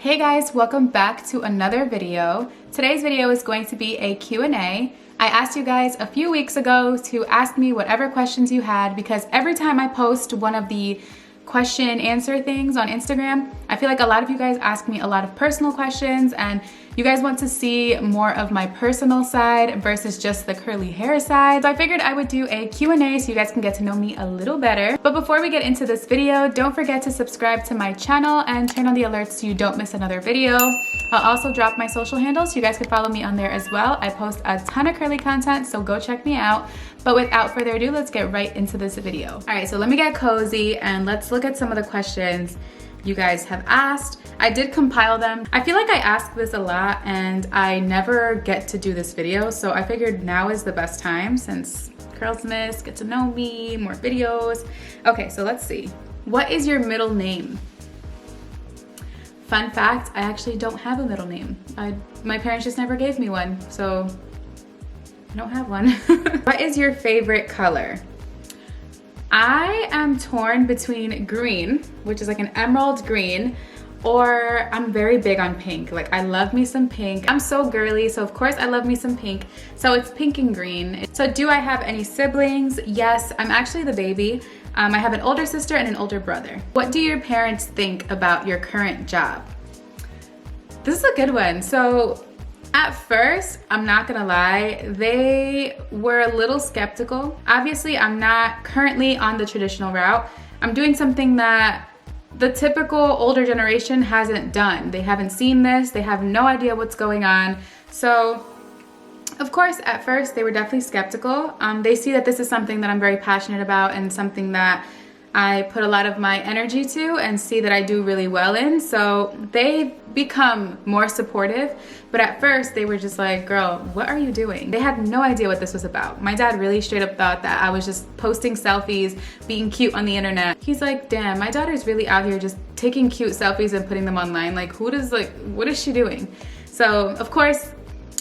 Hey guys, welcome back to another video. Today's video is going to be a Q&A. I asked you guys a few weeks ago to ask me whatever questions you had because every time I post one of the question and answer things on Instagram, I feel like a lot of you guys ask me a lot of personal questions and you guys want to see more of my personal side versus just the curly hair side. So I figured I would do a Q&A so you guys can get to know me a little better. But before we get into this video, don't forget to subscribe to my channel and turn on the alerts so you don't miss another video. I'll also drop my social handles so you guys can follow me on there as well. I post a ton of curly content, so go check me out. But without further ado, let's get right into this video. All right, so let me get cozy and let's look at some of the questions you guys have asked. I did compile them. I feel like I ask this a lot and I never get to do this video, so I figured now is the best time since CurlSmith, get to know me, more videos. Okay, so let's see. What is your middle name? Fun fact, I actually don't have a middle name. My parents just never gave me one, so I don't have one. What is your favorite color? I am torn between green, which is like an emerald green, or I'm very big on pink. Like I love me some pink. I'm so girly, so of course I love me some pink. So it's pink and green. So do I have any siblings? Yes, I'm actually the baby. I have an older sister and an older brother. What do your parents think about your current job? This is a good one. So at first, I'm not gonna lie, they were a little skeptical. Obviously, I'm not currently on the traditional route. I'm doing something that the typical older generation hasn't done. They haven't seen this, they have no idea what's going on. So, of course, at first, they were definitely skeptical. They see that this is something that I'm very passionate about and something that I put a lot of my energy to and see that I do really well in. So they've become more supportive. But at first they were just like, girl, what are you doing? They had no idea what this was about. My dad really straight up thought that I was just posting selfies, being cute on the internet. He's like, damn, my daughter's really out here just taking cute selfies and putting them online. Like what is she doing? So of course,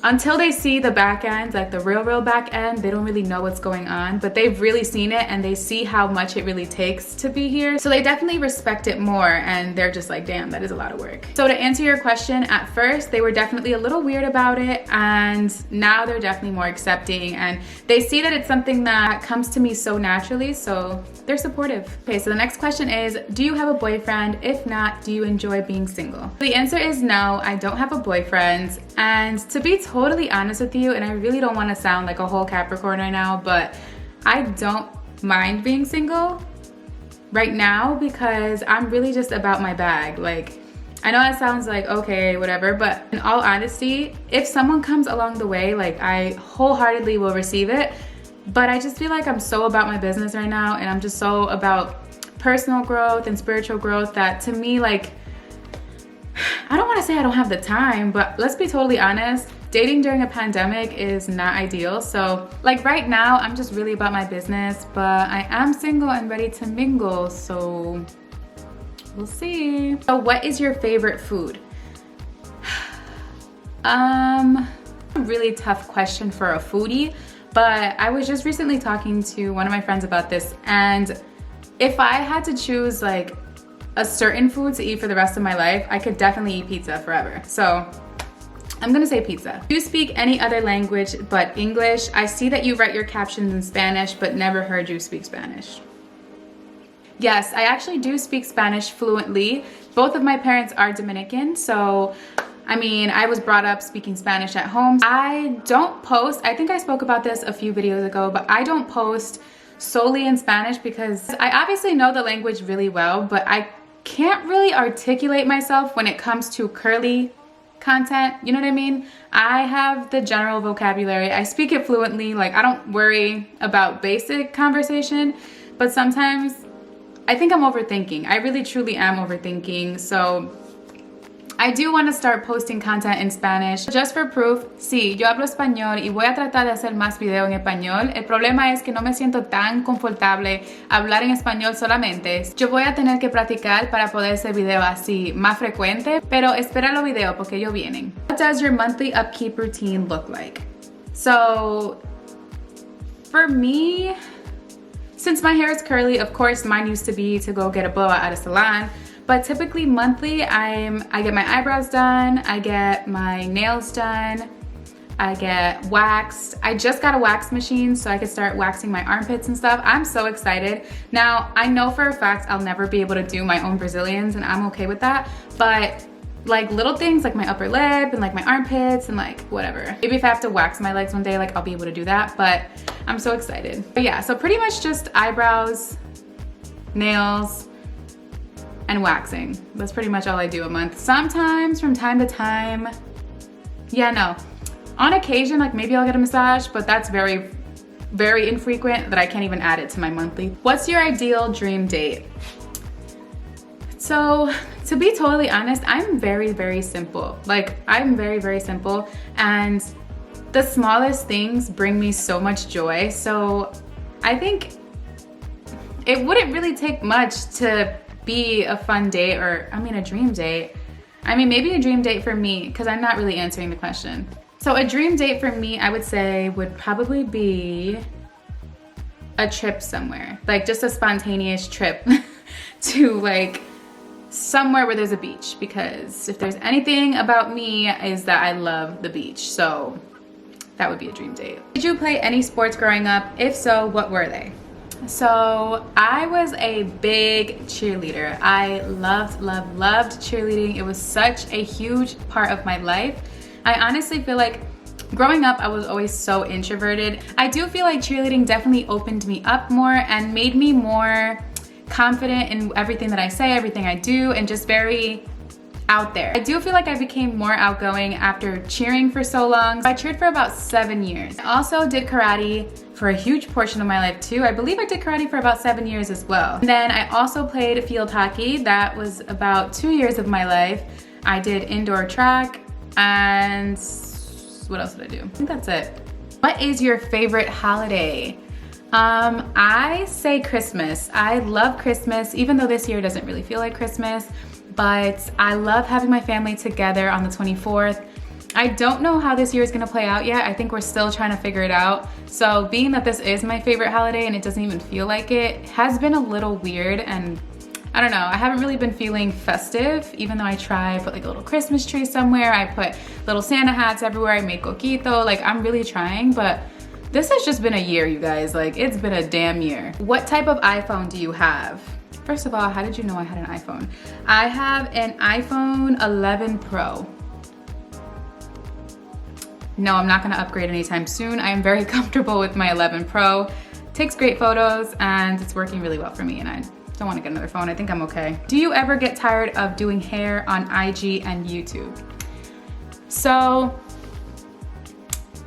until they see the back end, like the real back end, they don't really know what's going on, but they've really seen it and they see how much it really takes to be here. So they definitely respect it more and they're just like, damn, that is a lot of work. So to answer your question, at first, they were definitely a little weird about it and now they're definitely more accepting and they see that it's something that comes to me so naturally, so they're supportive. Okay, so the next question is, do you have a boyfriend? If not, do you enjoy being single? The answer is no, I don't have a boyfriend. And to be totally honest with you, and I really don't want to sound like a whole Capricorn right now, but I don't mind being single right now because I'm really just about my bag. Like, I know that sounds like, okay, whatever, but in all honesty, if someone comes along the way, like I wholeheartedly will receive it. But I just feel like I'm so about my business right now and I'm just so about personal growth and spiritual growth that to me, like, I don't want to say I don't have the time, but let's be totally honest, dating during a pandemic is not ideal. So like right now, I'm just really about my business, but I am single and ready to mingle, so we'll see. So what is your favorite food? A really tough question for a foodie, but I was just recently talking to one of my friends about this, and if I had to choose like a certain food to eat for the rest of my life, I could definitely eat pizza forever. So I'm gonna say pizza. Do you speak any other language but English? I see that you write your captions in Spanish, but never heard you speak Spanish. Yes, I actually do speak Spanish fluently. Both of my parents are Dominican, so I mean, I was brought up speaking Spanish at home. I don't post, I think I spoke about this a few videos ago, but I don't post solely in Spanish because I obviously know the language really well, but I can't really articulate myself when it comes to curly content, you know what I mean? I have the general vocabulary, I speak it fluently, like I don't worry about basic conversation, but sometimes I think I'm overthinking. I really truly am overthinking, so I do want to start posting content in Spanish. Just for proof, sí, yo hablo español y voy a tratar de hacer más video en español. El problema es que no me siento tan confortable hablar en español solamente. Yo voy a tener que practicar para poder hacer video así más frecuente, pero espera los videos porque ellos vienen. What does your monthly upkeep routine look like? So, for me, since my hair is curly, of course, mine used to be to go get a blowout at a salon. But typically monthly, I get my eyebrows done, I get my nails done, I get waxed. I just got a wax machine so I could start waxing my armpits and stuff. I'm so excited. Now, I know for a fact I'll never be able to do my own Brazilians, and I'm okay with that. But like little things like my upper lip and like my armpits and like whatever. Maybe if I have to wax my legs one day, like I'll be able to do that, but I'm so excited. But yeah, so pretty much just eyebrows, nails, and waxing. That's pretty much all I do a month. Sometimes from time to time, yeah, no. On occasion, like maybe I'll get a massage, but that's very, very infrequent that I can't even add it to my monthly. What's your ideal dream date? So to be totally honest, I'm very, very simple. Like I'm very, very simple, and the smallest things bring me so much joy. So I think it wouldn't really take much to be a fun date, or I mean a dream date. I mean maybe a dream date for me, because I'm not really answering the question. So a dream date for me, I would say, would probably be a trip somewhere. Like just a spontaneous trip to like somewhere where there's a beach, because if there's anything about me is that I love the beach. So that would be a dream date. Did you play any sports growing up? If so, what were they? So I was a big cheerleader. I loved cheerleading. It was such a huge part of my life. I honestly feel like growing up, I was always so introverted. I do feel like cheerleading definitely opened me up more and made me more confident in everything that I say, everything I do, and just very out there. I do feel like I became more outgoing after cheering for so long. I cheered for about 7 years. I also did karate for a huge portion of my life too. I believe I did karate for about 7 years as well. And then I also played field hockey. That was about 2 years of my life. I did indoor track, and what else did I do? I think that's it. What is your favorite holiday? I say Christmas. I love Christmas, even though this year doesn't really feel like Christmas, but I love having my family together on the 24th. I don't know how this year is gonna play out yet. I think we're still trying to figure it out. So being that this is my favorite holiday and it doesn't even feel like it, has been a little weird, and I don't know, I haven't really been feeling festive, even though I try, put like a little Christmas tree somewhere, I put little Santa hats everywhere, I made Coquito, like I'm really trying, but this has just been a year, you guys, like it's been a damn year. What type of iPhone do you have? First of all, how did you know I had an iPhone? I have an iPhone 11 Pro. No, I'm not gonna upgrade anytime soon. I am very comfortable with my 11 Pro. Takes great photos and it's working really well for me, and I don't want to get another phone. I think I'm okay. Do you ever get tired of doing hair on IG and YouTube? So,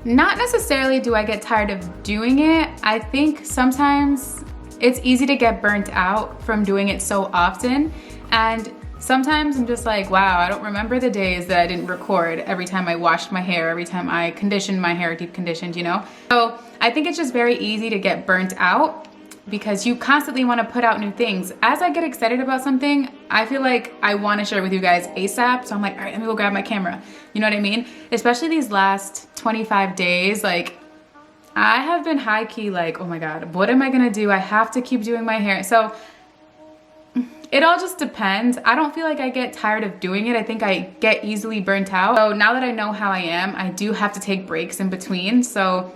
not necessarily do I get tired of doing it. I think sometimes it's easy to get burnt out from doing it so often, and sometimes I'm just like, wow, I don't remember the days that I didn't record every time I washed my hair, every time I conditioned my hair, deep conditioned, you know? So I think it's just very easy to get burnt out because you constantly want to put out new things. As I get excited about something, I feel like I want to share it with you guys ASAP. So I'm like, all right, let me go grab my camera. You know what I mean? Especially these last 25 days, like I have been high key like, oh my God, what am I gonna do? I have to keep doing my hair. So it all just depends. I don't feel like I get tired of doing it. I think I get easily burnt out. So now that I know how I am, I do have to take breaks in between. So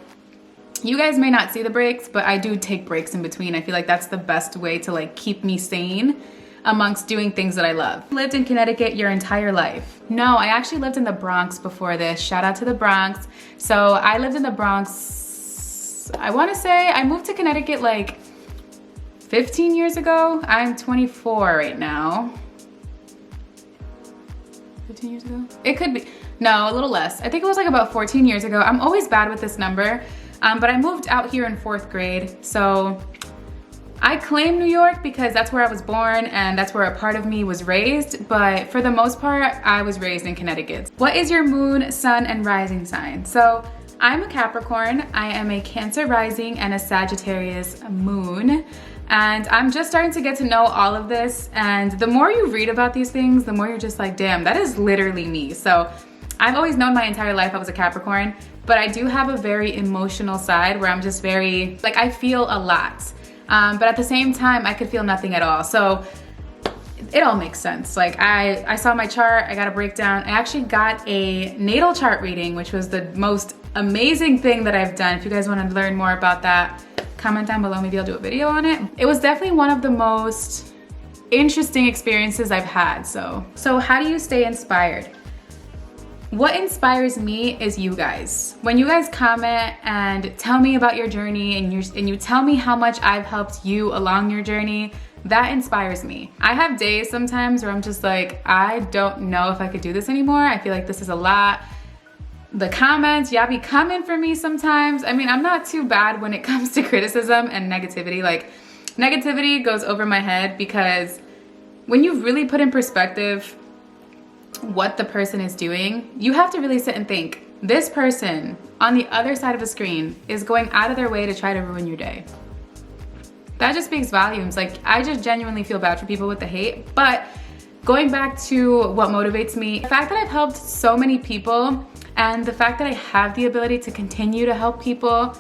you guys may not see the breaks, but I do take breaks in between. I feel like that's the best way to like keep me sane amongst doing things that I love. Lived in Connecticut your entire life? No, I actually lived in the Bronx before this. Shout out to the Bronx. So I lived in the Bronx, I wanna say I moved to Connecticut like 15 years ago. I'm 24 right now. 15 years ago? It could be, no, a little less. I think it was like about 14 years ago. I'm always bad with this number. But I moved out here in 4th grade. So I claim New York because that's where I was born and that's where a part of me was raised. But for the most part, I was raised in Connecticut. What is your moon, sun, and rising sign? So I'm a Capricorn. I am a Cancer rising and a Sagittarius moon. And I'm just starting to get to know all of this. And the more you read about these things, the more you're just like, damn, that is literally me. So I've always known my entire life I was a Capricorn, but I do have a very emotional side where I'm just very, like I feel a lot. But at the same time, I could feel nothing at all. So it all makes sense. Like I saw my chart, I got a breakdown. I actually got a natal chart reading, which was the most amazing thing that I've done. If you guys want to learn more about that, comment down below, maybe I'll do a video on it. It was definitely one of the most interesting experiences I've had. So how do you stay inspired? What inspires me is you guys. When you guys comment and tell me about your journey and you tell me how much I've helped you along your journey, that inspires me. I have days sometimes where I'm just like, I don't know if I could do this anymore. I feel like this is a lot. The comments, y'all be coming for me sometimes. I mean, I'm not too bad when it comes to criticism and negativity. Like, negativity goes over my head because when you really put in perspective what the person is doing, you have to really sit and think, this person on the other side of a screen is going out of their way to try to ruin your day. That just speaks volumes. Like, I just genuinely feel bad for people with the hate. But going back to what motivates me, the fact that I've helped so many people and the fact that I have the ability to continue to help people,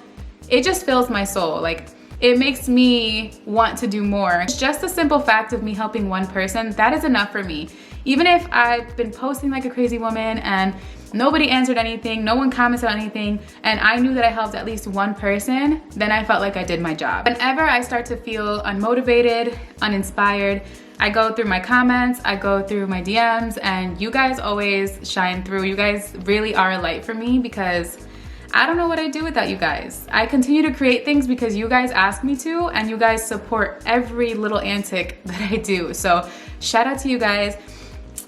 it just fills my soul. Like, it makes me want to do more. It's just the simple fact of me helping one person, that is enough for me. Even if I've been posting like a crazy woman and nobody answered anything, no one commented on anything, and I knew that I helped at least one person, then I felt like I did my job. Whenever I start to feel unmotivated, uninspired, I go through my comments, I go through my DMs, and you guys always shine through. You guys really are a light for me because I don't know what I'd do without you guys. I continue to create things because you guys ask me to, and you guys support every little antic that I do. So shout out to you guys.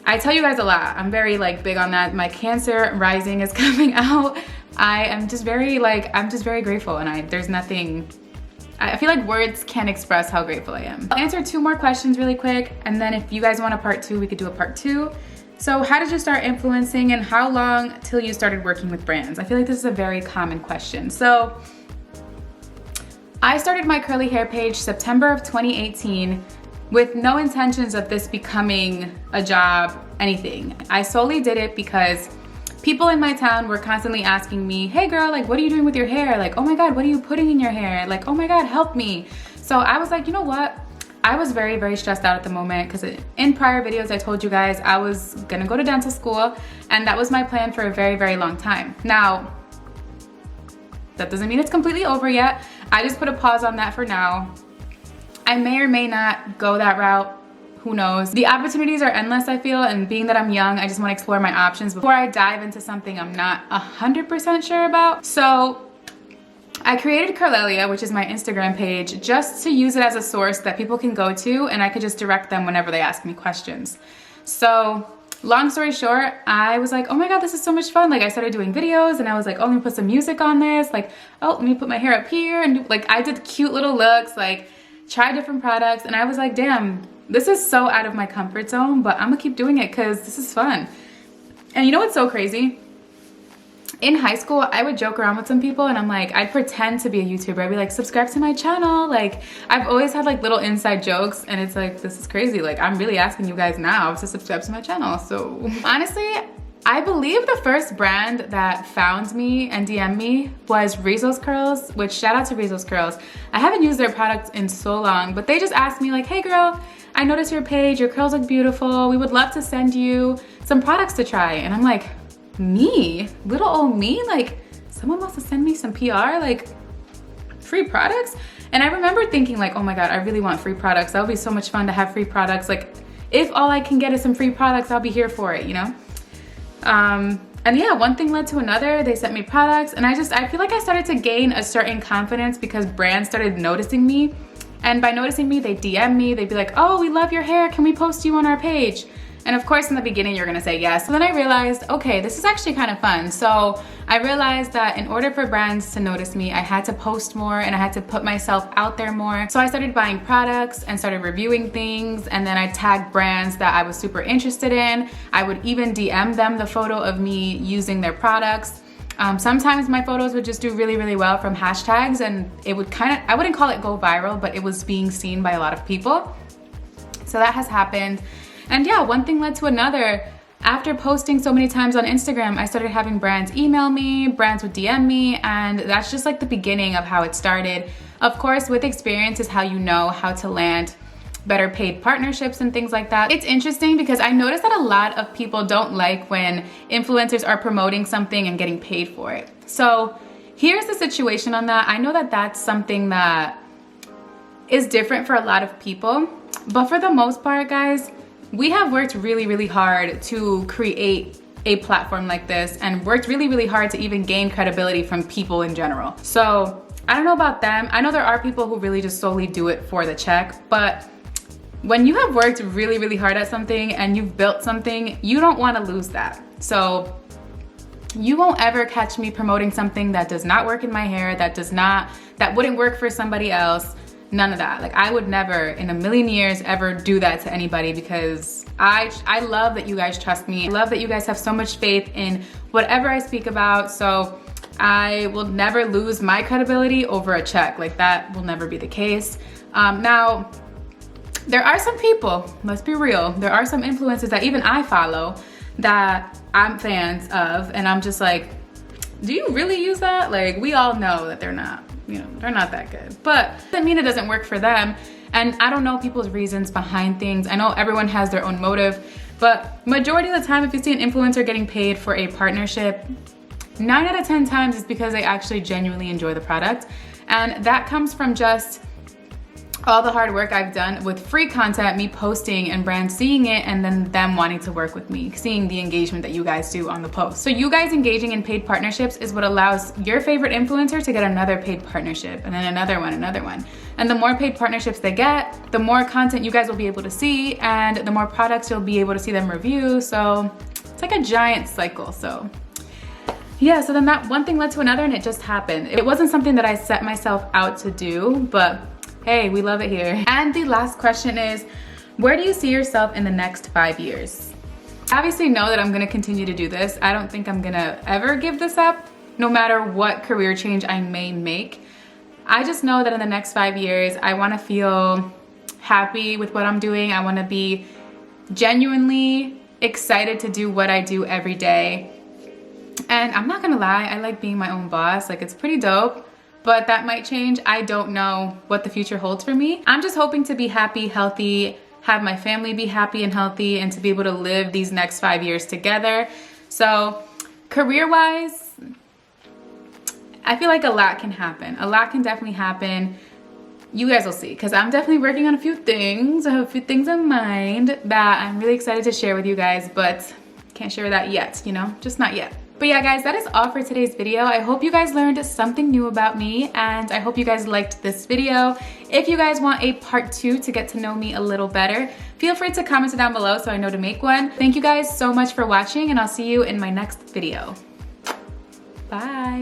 I tell you guys a lot. I'm very like big on that. My Cancer rising is coming out. I'm just very grateful, and there's nothing, I feel like words can't express how grateful I am. I'll answer 2 more questions really quick, and then if you guys want a part 2, we could do a part 2. So how did you start influencing, and how long till you started working with brands? I feel like this is a very common question. So I started my curly hair page September of 2018 with no intentions of this becoming a job, anything. I solely did it because people in my town were constantly asking me, hey girl, like, what are you doing with your hair? Like, oh my God, what are you putting in your hair? Like, oh my God, help me. So I was like, you know what? I was very, very stressed out at the moment because in prior videos I told you guys I was gonna go to dental school, and that was my plan for a very, very long time. Now, that doesn't mean it's completely over yet. I just put a pause on that for now. I may or may not go that route. Who knows? The opportunities are endless, I feel, and being that I'm young, I just want to explore my options before I dive into something I'm not 100% sure about. So I created Curlelia, which is my Instagram page, just to use it as a source that people can go to, and I could just direct them whenever they ask me questions. So long story short, I was like, oh my God, this is so much fun. Like, I started doing videos, and I was like, oh, let me put some music on this. Like, oh, let me put my hair up here. And like, I did cute little looks, like try different products. And I was like, damn, this is so out of my comfort zone, but I'm gonna keep doing it because this is fun. And you know what's so crazy? In high school, I would joke around with some people, and I'm like, I'd pretend to be a YouTuber. I'd be like, subscribe to my channel. Like, I've always had like little inside jokes, and it's like, this is crazy. Like, I'm really asking you guys now to subscribe to my channel. So honestly, I believe the first brand that found me and DM'd me was Rizzo's Curls, which shout out to Rizzo's Curls. I haven't used their products in so long, but they just asked me like, hey girl, I noticed your page, your curls look beautiful. We would love to send you some products to try. And I'm like, me? Little old me? Like, someone wants to send me some PR, like free products? And I remember thinking like, oh my God, I really want free products. That would be so much fun to have free products. Like, if all I can get is some free products, I'll be here for it, you know? And yeah, one thing led to another. They sent me products, and I feel like I started to gain a certain confidence because brands started noticing me. And by noticing me, they DM me, they'd be like, oh, we love your hair, can we post you on our page? And of course, in the beginning, you're gonna say yes. So then I realized, okay, this is actually kind of fun. So I realized that in order for brands to notice me, I had to post more and I had to put myself out there more. So I started buying products and started reviewing things. And then I tagged brands that I was super interested in. I would even DM them the photo of me using their products. Sometimes my photos would just do really, really well from hashtags, and it would I wouldn't call it go viral, but it was being seen by a lot of people. So that has happened. And yeah, one thing led to another. After posting so many times on Instagram, I started having brands email me, brands would DM me, and that's just like the beginning of how it started. Of course, with experience is how you know how to land better paid partnerships and things like that. It's interesting because I noticed that a lot of people don't like when influencers are promoting something and getting paid for it. So here's the situation on that. I know that that's something that is different for a lot of people, but for the most part, guys, we have worked really, really hard to create a platform like this and worked really, really hard to even gain credibility from people in general. So I don't know about them. I know there are people who really just solely do it for the check, but when you have worked really, really hard at something and you've built something, you don't want to lose that. So you won't ever catch me promoting something that does not work in my hair, that wouldn't work for somebody else. None of that. Like, I would never in a million years ever do that to anybody, because I love that you guys trust me. I love that you guys have so much faith in whatever I speak about. So I will never lose my credibility over a check. Like, that will never be the case. Now, there are some people, let's be real, there are some influencers that even I follow that I'm fans of, and I'm just like, do you really use that? Like, we all know that they're not, you know, they're not that good. But doesn't mean it doesn't work for them. And I don't know people's reasons behind things. I know everyone has their own motive, but majority of the time, if you see an influencer getting paid for a partnership, 9 out of 10 times it's because they actually genuinely enjoy the product. And that comes from just all the hard work I've done with free content, me posting and brands seeing it, and then them wanting to work with me, seeing the engagement that you guys do on the post. So you guys engaging in paid partnerships is what allows your favorite influencer to get another paid partnership, and then another one. And the more paid partnerships they get, the more content you guys will be able to see, and the more products you'll be able to see them review. So it's like a giant cycle. So yeah, so then that one thing led to another, and it just happened. It wasn't something that I set myself out to do, but hey, we love it here. And the last question is, where do you see yourself in the next 5 years? I obviously know that I'm gonna continue to do this. I don't think I'm gonna ever give this up, no matter what career change I may make. I just know that in the next 5 years, I wanna feel happy with what I'm doing. I wanna be genuinely excited to do what I do every day. And I'm not gonna lie, I like being my own boss. Like, it's pretty dope. But that might change. I don't know what the future holds for me. I'm just hoping to be happy, healthy, have my family be happy and healthy, and to be able to live these next 5 years together. So career-wise, I feel like a lot can happen. A lot can definitely happen. You guys will see, because I'm definitely working on a few things. I have a few things in mind that I'm really excited to share with you guys, but can't share that yet, you know, just not yet. But yeah, guys, that is all for today's video. I hope you guys learned something new about me, and I hope you guys liked this video. If you guys want a part 2 to get to know me a little better, feel free to comment it down below so I know to make one. Thank you guys so much for watching, and I'll see you in my next video. Bye.